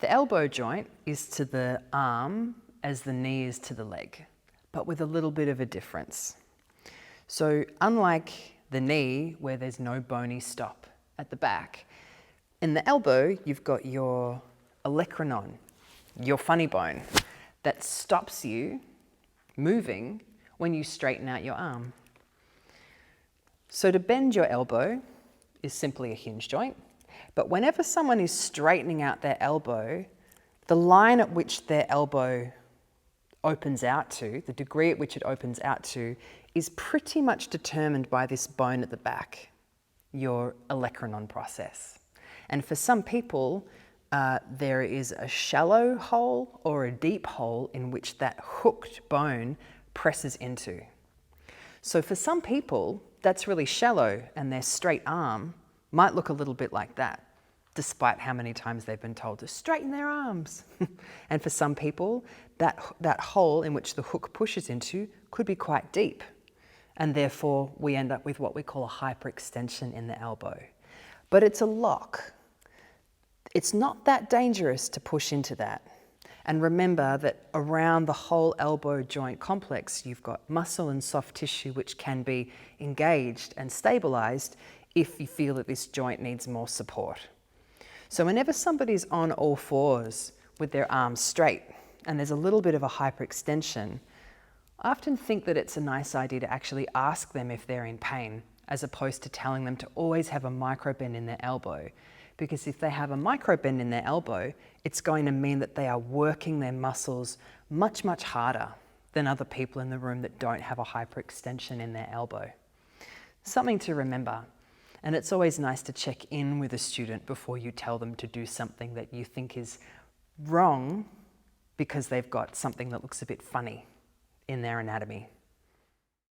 The elbow joint is to the arm as the knee is to the leg, but with a little bit of a difference. So unlike the knee, where there's no bony stop at the back, in the elbow, you've got your olecranon, your funny bone, that stops you moving when you straighten out your arm. So to bend your elbow is simply a hinge joint, but whenever someone is straightening out their elbow, the line at which their elbow opens out to, the degree at which it opens out to, is pretty much determined by this bone at the back, your olecranon process. And for some people, there is a shallow hole or a deep hole in which that hooked bone presses into. So for some people, that's really shallow, and their straight arm might look a little bit like that, despite how many times they've been told to straighten their arms. And for some people, that hole in which the hook pushes into could be quite deep, and therefore we end up with what we call a hyperextension in the elbow. But it's a lock. It's not that dangerous to push into that. And remember that around the whole elbow joint complex, you've got muscle and soft tissue which can be engaged and stabilized if you feel that this joint needs more support. So whenever somebody's on all fours with their arms straight and there's a little bit of a hyperextension, I often think that it's a nice idea to actually ask them if they're in pain, as opposed to telling them to always have a micro bend in their elbow. Because if they have a micro bend in their elbow, it's going to mean that they are working their muscles much, much harder than other people in the room that don't have a hyperextension in their elbow. Something to remember. And it's always nice to check in with a student before you tell them to do something that you think is wrong because they've got something that looks a bit funny in their anatomy.